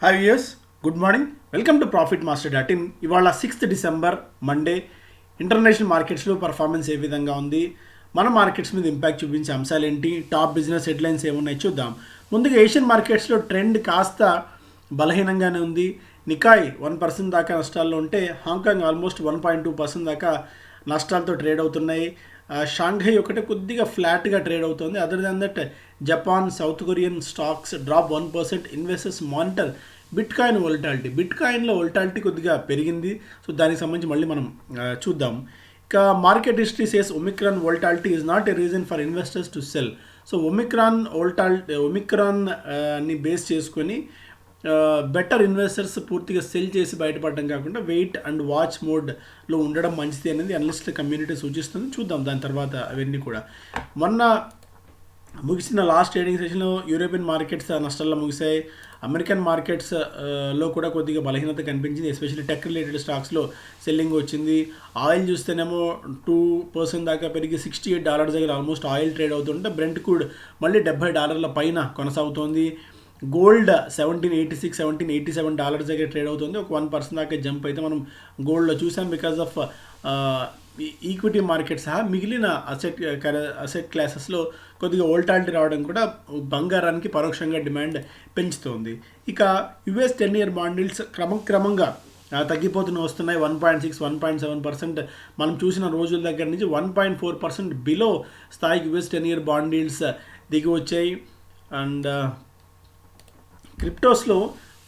Hi viewers, good morning. Welcome to profit master dot in. ఇవాళ 6th December Monday. International మార్కెట్స్లో performance ఏ విధంగా ఉంది, మన మార్కెట్స్ మీద ఇంపాక్ట్ చూపించే అంశాలు ఏంటి, టాప్ బిజినెస్ హెడ్లైన్స్ ఏమున్నాయి చూద్దాం. ముందుగా ఏషియన్ మార్కెట్స్లో ట్రెండ్ కాస్త బలహీనంగానే ఉంది. నికాయ్ 1% దాకా నష్టాల్లో ఉంటే హాంకాంగ్ ఆల్మోస్ట్ 1.2% దాకా నష్టాలతో ట్రేడ్ అవుతున్నాయి. షాంఘై ఒకటి కొద్దిగా ఫ్లాట్గా ట్రేడ్ అవుతుంది. Other than that Japan, South Korean stocks drop 1%. Investors monitor bitcoin volatility. బిట్ కాయిన్లో వోల్టాలిటీ కొద్దిగా పెరిగింది. సో దానికి సంబంధించి మళ్ళీ మనం చూద్దాం. ఇక market history says Omicron volatility is not a reason for investors to sell. So ఒమిక్రాన్ని బేస్ చేసుకొని బెటర్ ఇన్వెస్టర్స్ పూర్తిగా సెల్ చేసి బయటపడడం కాకుండా వెయిట్ అండ్ వాచ్ మోడ్లో ఉండడం మంచిది అనేది అనలిస్టుల కమ్యూనిటీ సూచిస్తుంది. చూద్దాం దాని తర్వాత అవన్నీ కూడా. మొన్న ముగిసిన లాస్ట్ ట్రేడింగ్ సెషన్లో యూరోపియన్ మార్కెట్స్ నష్టాల్లో ముగిశాయి. అమెరికన్ మార్కెట్స్ లో కూడా కొద్దిగా బలహీనత కనిపించింది. ఎస్పెషల్లీ టెక్ రిలేటెడ్ స్టాక్స్లో సెల్లింగ్ వచ్చింది. ఆయిల్ చూస్తేనేమో 2% దాకా పెరిగి $68 దగ్గర ఆల్మోస్ట్ ఆయిల్ ట్రేడ్ అవుతుంటే బ్రెంట్ క్రూడ్ మళ్ళీ $70 పైన కొనసాగుతోంది. గోల్డ్ 1787 దగ్గర ట్రేడ్ అవుతుంది. ఒక 1% దాకా జంప్ అయితే గోల్డ్లో చూసాం. బికాజ్ ఆఫ్ ఈక్విటీ మార్కెట్ సహా మిగిలిన అసెట్ క్లాసెస్లో కొద్దిగా వోల్టాలిటీ రావడం కూడా బంగారానికి పరోక్షంగా డిమాండ్ పెంచుతోంది. ఇక యుఎస్ 10-year బాండ్ yields క్రమంగా తగ్గిపోతూనే వస్తున్నాయి. 1.6, 1.7% మనం చూసిన రోజుల దగ్గర నుంచి 1.4% బిలో స్థాయికి యుఎస్ 10-year బాండ్ yields దిగి వచ్చాయి. అండ్ క్రిప్టోస్లో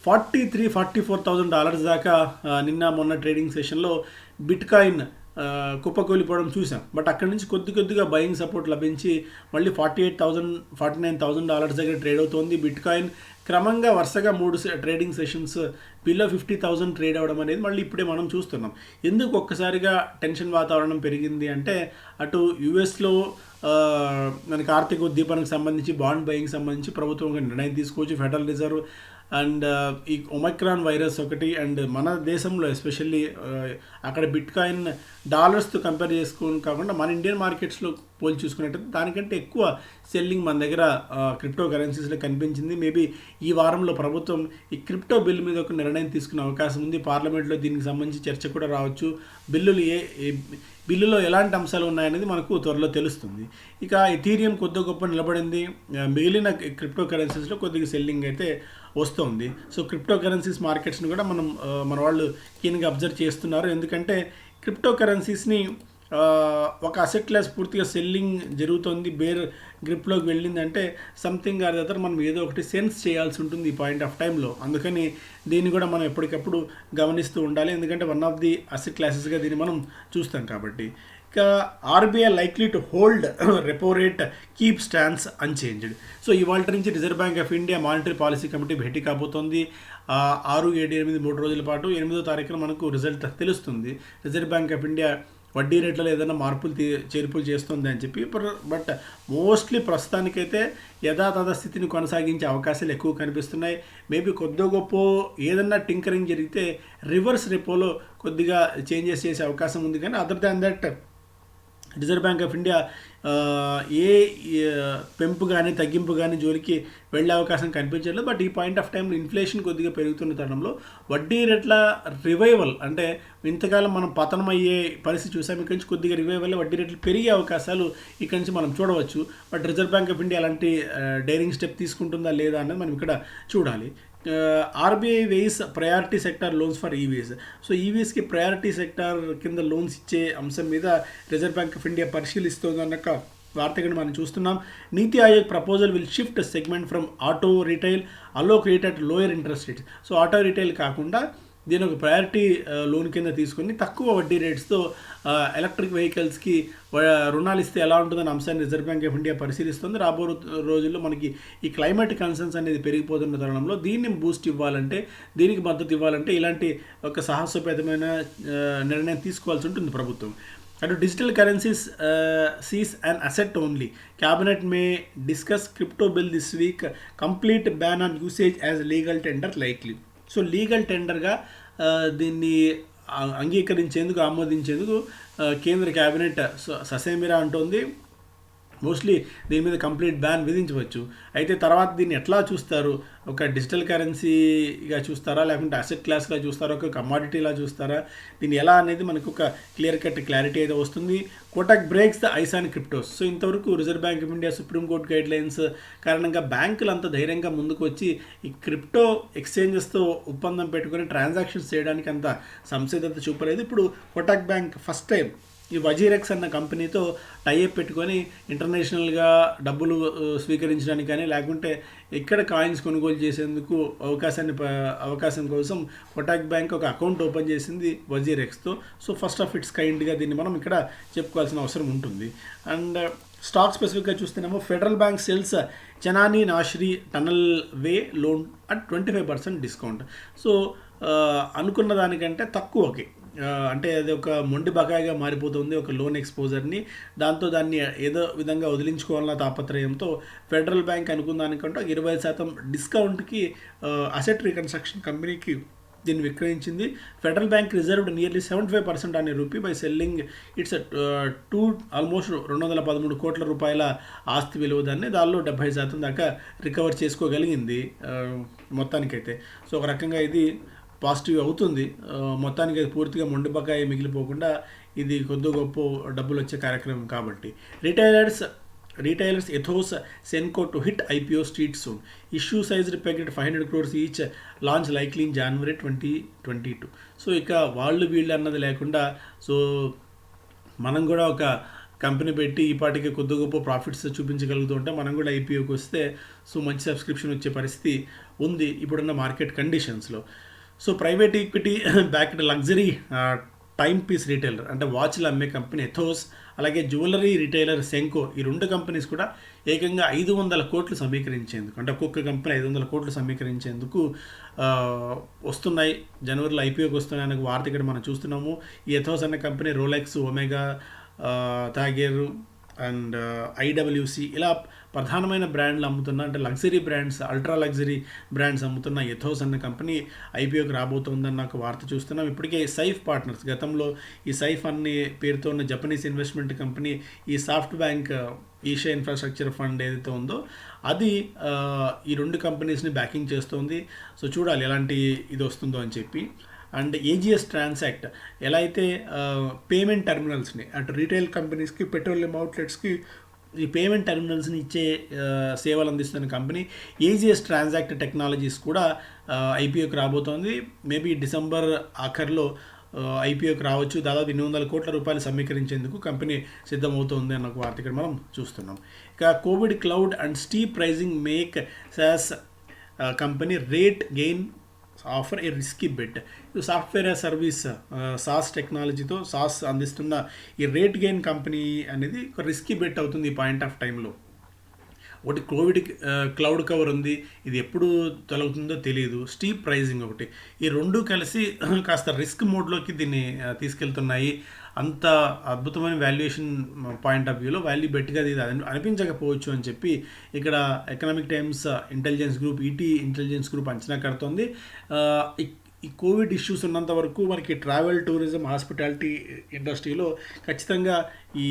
$43,000-44,000 దాకా నిన్న మొన్న ట్రేడింగ్ సెషన్లో బిట్ కాయిన్ కుప్పకూలిపోవడం చూసాం. బట్ అక్కడి నుంచి కొద్దిగా బయింగ్ సపోర్ట్ లభించి మళ్ళీ $49,000 దగ్గర ట్రేడ్ అవుతోంది. బిట్ కాయిన్ క్రమంగా వరుసగా 3 ట్రేడింగ్ సెషన్స్ బిలో 50,000 ట్రేడ్ అవ్వడం అనేది మళ్ళీ ఇప్పుడే మనం చూస్తున్నాం. ఎందుకు ఒక్కసారిగా టెన్షన్ వాతావరణం పెరిగింది అంటే, అటు యుఎస్లో మనకి ఆర్థిక ఉద్దీపనకు సంబంధించి బాండ్ బయింగ్ సంబంధించి ప్రభుత్వం ఒక నిర్ణయం తీసుకోవచ్చు. ఫెడరల్ రిజర్వ్ అండ్ ఈ ఒమైక్రాన్ వైరస్ ఒకటి, అండ్ మన దేశంలో ఎస్పెషల్లీ అక్కడ బిట్ కాయిన్ డాలర్స్తో కంపేర్ చేసుకుని కాకుండా మన ఇండియన్ మార్కెట్స్లో పోల్చి చూసుకున్నట్టయితే దానికంటే ఎక్కువ సెల్లింగ్ మన దగ్గర క్రిప్టో కరెన్సీస్లో కనిపించింది. మేబీ ఈ వారంలో ప్రభుత్వం ఈ క్రిప్టో బిల్ మీద ఒక నిర్ణయం తీసుకునే అవకాశం ఉంది. పార్లమెంట్లో దీనికి సంబంధించి చర్చ కూడా రావచ్చు. బిల్లులో ఎలాంటి అంశాలు ఉన్నాయనేది మనకు త్వరలో తెలుస్తుంది. ఇక ఇథీరియం కొద్ది గొప్ప నిలబడింది. మిగిలిన క్రిప్టో కరెన్సీస్లో కొద్దిగా సెల్లింగ్ అయితే వస్తుంది. సో క్రిప్టో కరెన్సీస్ మార్కెట్స్ని కూడా మన వాళ్ళు కీన్గా అబ్జర్వ్ చేస్తున్నారు. ఎందుకంటే క్రిప్టో కరెన్సీస్ని ఒక అసెట్ క్లాస్ పూర్తిగా సెల్లింగ్ జరుగుతుంది, బేర్ గ్రిప్లోకి వెళ్ళిందంటే సంథింగ్ ఆర్ అదర్ మనం ఏదో ఒకటి సెన్స్ చేయాల్సి ఉంటుంది ఈ పాయింట్ ఆఫ్ టైంలో. అందుకని దీన్ని కూడా మనం ఎప్పటికప్పుడు గమనిస్తూ ఉండాలి. ఎందుకంటే వన్ ఆఫ్ ది అసెట్ క్లాసెస్గా దీన్ని మనం చూస్తాం కాబట్టి. ఇక RBI likely to hold repo rate keep stands unchanged. So ఇవాళ నుంచి reserve Bank of India monetary policy committee భేటీ కాబోతోంది. 6, 7, 8, 3 రోజుల పాటు 8వ తారీఖున మనకు రిజల్ట్ తెలుస్తుంది. రిజర్వ్ బ్యాంక్ ఆఫ్ ఇండియా వడ్డీ రేట్లలో ఏదైనా చేర్పులు చేస్తుంది అని చెప్పి. బట్ మోస్ట్లీ ప్రస్తుతానికైతే యథాతథ స్థితిని కొనసాగించే అవకాశాలు ఎక్కువ కనిపిస్తున్నాయి. మేబీ కొద్ది గొప్ప ఏదన్నా టింకరింగ్ జరిగితే రివర్స్ రెపోలో కొద్దిగా చేంజెస్ చేసే అవకాశం ఉంది. కానీ other than that Reserve Bank of India ఏ పెంపు కానీ తగ్గింపు కానీ జోలికి వెళ్ళే అవకాశం కనిపించలేదు. బట్ ఈ పాయింట్ ఆఫ్ టైంలో ఇన్ఫ్లేషన్ కొద్దిగా పెరుగుతున్న తరుణంలో వడ్డీ రేట్ల రివైవల్, అంటే ఇంతకాలం మనం పతనం అయ్యే పరిస్థితి చూసాం. ఇక్కడి నుంచి కొద్దిగా రివైవల్ వడ్డీ రేట్లు పెరిగే అవకాశాలు ఇక్కడి నుంచి మనం చూడవచ్చు. But Reserve Bank of India అలాంటి డైరింగ్ స్టెప్ తీసుకుంటుందా లేదా అనేది మనం ఇక్కడ చూడాలి. RBI weighs priority sector loans for EVs. So ఈవీస్కి ప్రయారిటీ సెక్టార్ కింద లోన్స్ ఇచ్చే అంశం మీద రిజర్వ్ బ్యాంక్ ఆఫ్ ఇండియా పరిశీలిస్తుంది అన్నక వార్తగా మనం చూస్తున్నాం. నీతి Aayog proposal will shift segment from auto retail allocate at lower interest rates. So auto retail కాకుండా దీని ఒక ప్రయారిటీ లోన్ కింద తీసుకొని తక్కువ వడ్డీ రేట్స్తో ఎలక్ట్రిక్ వెహికల్స్కి రుణాలు ఇస్తే ఎలా ఉంటుందని అంశాన్ని రిజర్వ్ బ్యాంక్ ఆఫ్ ఇండియా పరిశీలిస్తుంది. రాబో రోజుల్లో మనకి ఈ క్లైమేట్ కన్సర్న్స్ అనేది పెరిగిపోతున్న తరుణంలో దీన్ని బూస్ట్ ఇవ్వాలంటే, దీనికి మద్దతు ఇవ్వాలంటే ఇలాంటి ఒక సాహసోపేతమైన నిర్ణయం తీసుకోవాల్సి ఉంటుంది ప్రభుత్వం. అటు digital currencies cease and asset only. Cabinet may discuss crypto bill this week. Complete ban on usage as legal tender likely. So legal టెండర్గా దీన్ని అంగీకరించేందుకు ఆమోదించేందుకు కేంద్ర క్యాబినెట్ ససేమిరా అంటోంది. మోస్ట్లీ దీని మీద కంప్లీట్ బ్యాన్ విధించవచ్చు. అయితే తర్వాత దీన్ని ఎట్లా చూస్తారు? ఒక డిజిటల్ కరెన్సీగా చూస్తారా, లేకుంటే అసెట్ క్లాస్గా చూస్తారా, ఒక కమాడిటీలా చూస్తారా? దీన్ని ఎలా అనేది మనకు ఒక క్లియర్ కట్ క్లారిటీ అయితే వస్తుంది. Kotak breaks the ice on cryptos. So ఇంతవరకు Reserve Bank of India, supreme court guidelines కారణంగా బ్యాంకులు అంత ధైర్యంగా ముందుకు వచ్చి ఈ క్రిప్టో ఎక్స్చేంజెస్తో ఒప్పందం పెట్టుకొని ట్రాన్సాక్షన్స్ చేయడానికి అంత సంసిద్ధత చూపలేదు. ఇప్పుడు కోటక్ బ్యాంక్ ఫస్ట్ టైం ఈ వజీరెక్స్ అన్న కంపెనీతో టైఅప్ పెట్టుకొని ఇంటర్నేషనల్గా డబ్బులు స్వీకరించడానికి కానీ, లేకుంటే ఇక్కడ కాయిన్స్ కొనుగోలు చేసేందుకు అవకాశం కోసం కోటక్ బ్యాంక్ ఒక అకౌంట్ ఓపెన్ చేసింది వజీరెక్స్తో. సో ఫస్ట్ ఆఫ్ ఇట్స్ కైండ్గా దీన్ని మనం ఇక్కడ చెప్పుకోవాల్సిన అవసరం ఉంటుంది. అండ్ స్టాక్ స్పెసిఫిక్గా చూస్తేనేమో ఫెడరల్ బ్యాంక్ సెల్స్ చనాని నాశ్రీ tunnel way loan at 25% discount. So అనుకున్న దానికంటే తక్కువకి, అంటే అది ఒక మొండి బకాయిగా మారిపోతుంది ఒక లోన్ ఎక్స్పోజర్ని. దాన్ని ఏదో విధంగా వదిలించుకోవాలన్న తాపత్రయంతో ఫెడరల్ బ్యాంక్ అనుకున్న దానికంటే 20% డిస్కౌంట్కి అసెట్ రీకన్స్ట్రక్షన్ కంపెనీకి దీన్ని విక్రయించింది. ఫెడరల్ బ్యాంక్ రిజర్వ్డ్ నియర్లీ 75% అనే rupee by selling it's almost 213 కోట్ల రూపాయల ఆస్తి విలువ దానిలో 70% దాకా రికవర్ చేసుకోగలిగింది మొత్తానికైతే. సో ఒక రకంగా ఇది పాజిటివ్ అవుతుంది. మొత్తానికి అది పూర్తిగా మొండి బకాయి మిగిలిపోకుండా ఇది కొద్ది గొప్ప డబ్బులు వచ్చే కార్యక్రమం కాబట్టి. Retailers Ethos Senco to hit IPO street soon. Issue size pegged 500 crores each, launch likely in January 2022. So ఇక వీళ్ళు అన్నది లేకుండా, సో మనం కూడా ఒక కంపెనీ పెట్టి ఈ పాటికి కొద్ది గొప్ప ప్రాఫిట్స్ చూపించగలుగుతూ ఉంటే మనం కూడా ఐపీఓకి వస్తే సో మంచి సబ్స్క్రిప్షన్ వచ్చే పరిస్థితి ఉంది ఇప్పుడున్న మార్కెట్ కండిషన్స్లో. So private equity backed luxury timepiece retailer అంటే వాచ్లు అమ్మే కంపెనీ ఎథోస్, అలాగే జ్యువెలరీ రిటైలర్ సెంకో, ఈ రెండు కంపెనీస్ కూడా ఏకంగా 500 కోట్లు సమీకరించేందుకు, అంటే ఒక్కొక్క కంపెనీ 500 కోట్లు సమీకరించేందుకు వస్తున్నాయి. జనవరిలో ఐపీఓకి వస్తున్నాయి అనే వార్త ఇక్కడ మనం చూస్తున్నాము. ఈ ఎథోస్ అనే కంపెనీ రోలెక్స్, ఒమేగా, తాగేరు అండ్ ఐడబ్ల్యూసి ఇలా ప్రధానమైన బ్రాండ్లు అమ్ముతున్న, అంటే luxury brands, ultra luxury brands అమ్ముతున్న ఎథోస్ అనే కంపెనీ ఐపీఓకి రాబోతోందని నాకు వార్త చూస్తున్నాం. ఇప్పటికే సైఫ్ పార్ట్నర్స్, గతంలో ఈ సైఫ్ అనే పేరుతో ఉన్న జపనీస్ ఇన్వెస్ట్మెంట్ కంపెనీ ఈ soft bank Asia infrastructure fund ఏదైతే ఉందో అది ఈ రెండు కంపెనీస్ని బ్యాకింగ్ చేస్తోంది. సో చూడాలి ఎలాంటి ఇది వస్తుందో అని చెప్పి. అండ్ ఏజీఎస్ ట్రాన్సాక్ట్ ఎలా అయితే పేమెంట్ టెర్మినల్స్ని, అటు రీటైల్ కంపెనీస్కి, పెట్రోలియం అవుట్లెట్స్కి ఈ పేమెంట్ టెర్మినల్స్ని ఇచ్చే సేవలు అందిస్తున్న కంపెనీ ఏజీఎస్ ట్రాన్సాక్ట్ టెక్నాలజీస్ కూడా ఐపీఓకి రాబోతోంది. మేబీ డిసెంబర్ ఆఖరిలో ఐపీఓకి రావచ్చు. దాదాపు 800 కోట్ల రూపాయలు సమీకరించేందుకు కంపెనీ సిద్ధమవుతోంది అన్న ఒక వార్త ఇక్కడ మనం చూస్తున్నాం. ఇక Covid cloud and steep pricing make SaaS company rate gain offer a risky bet. Software service SaaS టెక్నాలజీతో సాస్ అందిస్తున్న ఈ రేట్ గెయిన్ కంపెనీ అనేది ఒక రిస్కీ బెట్ అవుతుంది ఈ పాయింట్ ఆఫ్ టైంలో. ఒకటి కోవిడ్ క్లౌడ్ కవర్ ఉంది, ఇది ఎప్పుడు తొలగుతుందో తెలియదు. స్టీప్ ప్రైజింగ్ ఒకటి, ఈ రెండు కలిసి కాస్త రిస్క్ మోడ్లోకి దీన్ని తీసుకెళ్తున్నాయి. అంత అద్భుతమైన వాల్యుయేషన్ పాయింట్ ఆఫ్ వ్యూలో వాల్యూ బెట్గా ఇది అనిపించకపోవచ్చు అని చెప్పి ఇక్కడ ఎకనామిక్ టైమ్స్ ఇంటెలిజెన్స్ గ్రూప్, ఈటీ ఇంటెలిజెన్స్ గ్రూప్ అంచనా కడుతోంది. ఈ కోవిడ్ ఇష్యూస్ ఉన్నంత వరకు మనకి ట్రావెల్, టూరిజం, హాస్పిటాలిటీ ఇండస్ట్రీలో ఖచ్చితంగా ఈ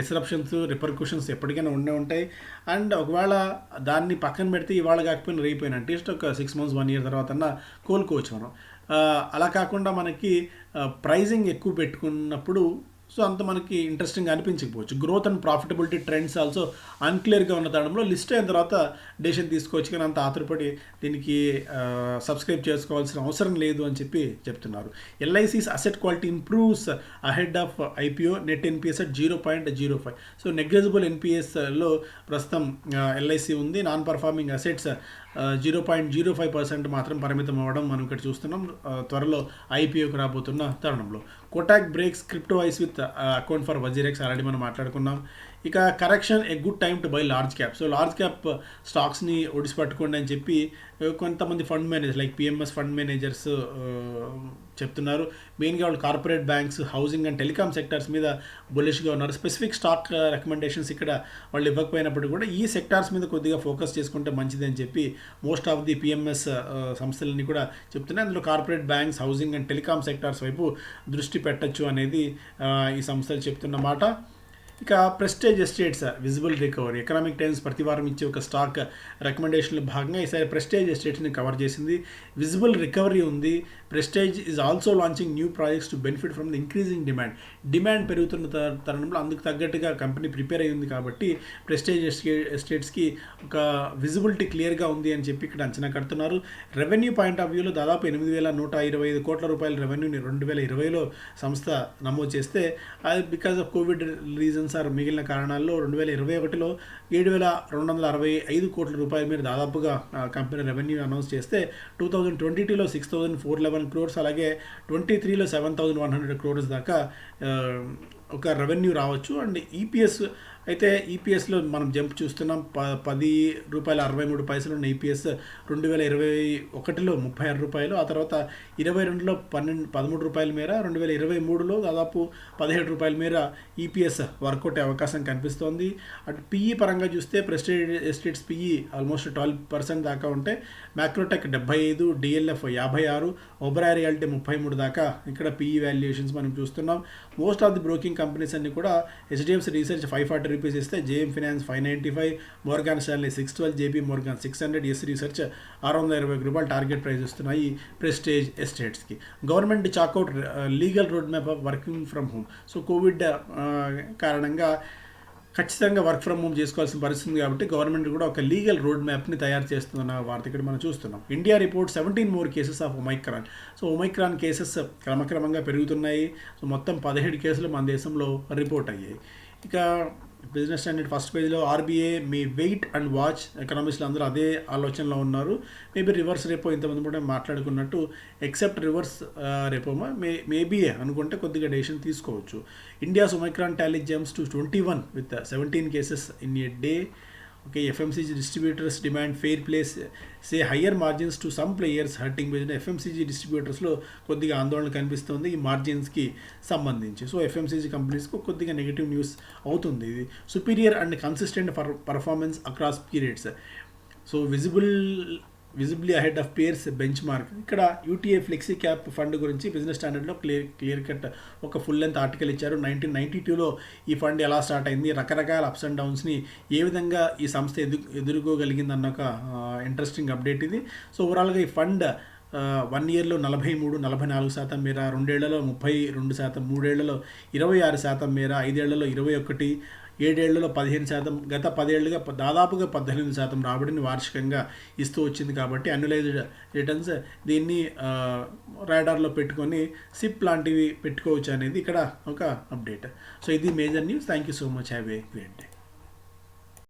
డిస్రప్షన్స్, రిపర్కుషన్స్ ఎప్పటికైనా ఉండే ఉంటాయి. అండ్ ఒకవేళ దాన్ని పక్కన పెడితే ఇవాళ కాకపోయినా రేయిపోయినా అట్లీస్ట్ ఒక 6 months 1 year తర్వాత కోలుకోవచ్చు మనం. అలా కాకుండా మనకి ప్రైజింగ్ ఎక్కువ పెట్టుకున్నప్పుడు సో అంత మనకి ఇంట్రెస్టింగ్ అనిపించకపోవచ్చు. Growth and profitability trends also అన్క్లియర్గా ఉన్న తరంలో లిస్ట్ అయిన తర్వాత డెసిషన్ తీసుకోవచ్చు, కానీ అంత ఆతరపడి దీనికి సబ్స్క్రైబ్ చేసుకోవాల్సిన అవసరం లేదు అని చెప్పి చెప్తున్నారు. LIC's asset quality improves ahead of IPO, net NPAs at 0.05. So negligible ఎన్పిఎస్లో ప్రస్తుతం ఎల్ఐసి ఉంది. నాన్ పర్ఫార్మింగ్ అసెట్స్ 0.05% మాత్రం పరిమితం అవ్వడం మనం ఇక్కడ చూస్తున్నాం త్వరలో ఐపీఓకి రాబోతున్న తరుణంలో. Kotak breaks crypto ice with account for WazirX already మనం మాట్లాడుకున్నాం. ఇక correction a good time to buy large cap. So large cap స్టాక్స్ని ఒడిసి పట్టుకోండి అని చెప్పి కొంతమంది fund managers like PMS fund managers చెప్తున్నారు. మెయిన్గా వాళ్ళు corporate banks, housing and telecom sectors మీద బులిష్గా ఉన్నారు. స్పెసిఫిక్ స్టాక్ రికమెండేషన్స్ ఇక్కడ వాళ్ళు ఇవ్వకపోయినప్పుడు కూడా ఈ సెక్టార్స్ మీద కొద్దిగా ఫోకస్ చేసుకుంటే మంచిది అని చెప్పి మోస్ట్ ఆఫ్ ది పిఎంఎస్ సంస్థలని కూడా చెప్తున్నాయి. అందులో corporate banks, housing and telecom sectors వైపు దృష్టి పెట్టచ్చు అనేది ఈ సంస్థలు చెప్తున్న మాట. ఇక prestige estates visible recovery. Economic times ప్రతి వారం ఇచ్చే ఒక స్టాక్ రికమెండేషన్లో భాగంగా ఈసారి ప్రెస్టేజ్ ఎస్టేట్స్ని కవర్ చేసింది. విజిబుల్ రికవరీ ఉంది. Prestige is also launching new projects to benefit from the increasing demand పెరుగుతున్న తరుణంలో అందుకు తగ్గట్టుగా కంపెనీ ప్రిపేర్ అయ్యింది కాబట్టి ప్రెస్టేజ్ ఎస్టేట్స్కి ఒక విజిబిలిటీ క్లియర్గా ఉంది అని చెప్పి ఇక్కడ అంచనా కడుతున్నారు. రెవెన్యూ పాయింట్ ఆఫ్ వ్యూలో దాదాపు 8,125 కోట్ల రూపాయల రెవెన్యూని 2020లో సంస్థ నమోదు చేస్తే అది because of Covid reasons or మిగిలిన కారణాల్లో 2021లో 7,265 కోట్ల రూపాయల మీద దాదాపుగా కంపెనీ రెవెన్యూ అనౌన్స్ చేస్తే 2022లో 6,411 crores, అలాగే 23లో 7,100 crores దాకా ఒక రెవెన్యూ రావచ్చు. అండ్ ఈపీఎస్ అయితే ఈపీఎస్లో మనం జంప్ చూస్తున్నాం. ₹10.63 ఉన్న ఈపీఎస్ 2021లో ₹36, ఆ తర్వాత 22లో ₹13 మేర, 2023లో దాదాపు ₹17 మేర ఈపీఎస్ వర్కౌట్ అయ్యే అవకాశం కనిపిస్తోంది. అటు పిఈ పరంగా చూస్తే ప్రెస్టేజ్ ఎస్టేట్స్ పిఈ ఆల్మోస్ట్ 12% దాకా ఉంటే మ్యాక్రోటెక్ 75, డిఎల్ఎఫ్ 56, ఒబెరాయ్ రియాలిటీ 33 దాకా ఇక్కడ పిఈ వాల్యుయేషన్స్ మనం చూస్తున్నాం. Most of the broking companies అన్ని కూడా హెచ్డిఎఫ్సి రీసెర్చ్ ₹540 ఇస్తే, JM finance 595, Morgan Stanley 612, JP Morgan 600, S research ₹620 target price ఇస్తున్నాయి ప్రెస్టేజ్ ఎస్టేట్స్కి. Government chalk out legal road map of working from home. So covid కారణంగా ఖచ్చితంగా work from home చేసుకోవాల్సిన పరిస్థితి కాబట్టి గవర్నమెంట్ కూడా ఒక లీగల్ రోడ్ మ్యాప్ని తయారు చేస్తున్న వార్త ఇక్కడ మనం చూస్తున్నాం. India report 17 more cases of Omicron. So Omicron cases క్రమక్రమంగా పెరుగుతున్నాయి. సో మొత్తం 17 కేసులు మన దేశంలో రిపోర్ట్ అయ్యాయి. ఇక బిజినెస్ స్టాండర్డ్ ఫస్ట్ పేజ్లో RBI may wait and watch, ఎకనామిస్టులు అందరూ అదే ఆలోచనలో ఉన్నారు. మేబీ రివర్స్ రేపో ఇంతమంది కూడా మాట్లాడుకున్నట్టు ఎక్సెప్ట్ రివర్స్ రేపో మేబీ అనుకుంటే కొద్దిగా డెసిషన్ తీసుకోవచ్చు. India's Omicron tally jumps to 21 with 17 cases in a day. Okay, FMCG distributors demand fair play, say higher margins to some players hurting business. FMCG డిస్ట్రిబ్యూటర్స్లో కొద్దిగా ఆందోళన కనిపిస్తుంది ఈ మార్జిన్స్కి సంబంధించి. సో ఎఫ్ఎంసీజీ కంపెనీస్కు కొద్దిగా negative news అవుతుంది ఇది. Superior and consistent performance across periods. So visibly ahead of pairs bench mark. ఇక్కడ UTA flexi cap fund గురించి బిజినెస్ స్టాండర్డ్లో క్లియర్ కట్ ఒక ఫుల్ లెంత్ ఆర్టికల్ ఇచ్చారు. 1992లో ఈ ఫండ్ ఎలా స్టార్ట్ అయింది, రకరకాల అప్స్ అండ్ డౌన్స్ని ఏ విధంగా ఈ సంస్థ ఎదుర్కోగలిగింది అన్న ఒక ఇంట్రెస్టింగ్ అప్డేట్ ఇది. సో ఓవరాల్గా ఈ ఫండ్ 1 yearలో 43-44% మేర, 2 ఏళ్లలో 32%, 3 ఏళ్లలో 26% మేర, 5 ఏళ్లలో 21%, 7 ఏళ్లలో 15%, గత 10 ఏళ్లుగా దాదాపుగా 18% రాబడిని వార్షికంగా ఇస్తూ వచ్చింది. కాబట్టి అన్యులైజ్డ్ రిటర్న్స్ దీన్ని రాడార్లో పెట్టుకొని సిప్ లాంటివి పెట్టుకోవచ్చు అనేది ఇక్కడ ఒక అప్డేట్. సో ఇది major news. Thank you so much. Have a great day.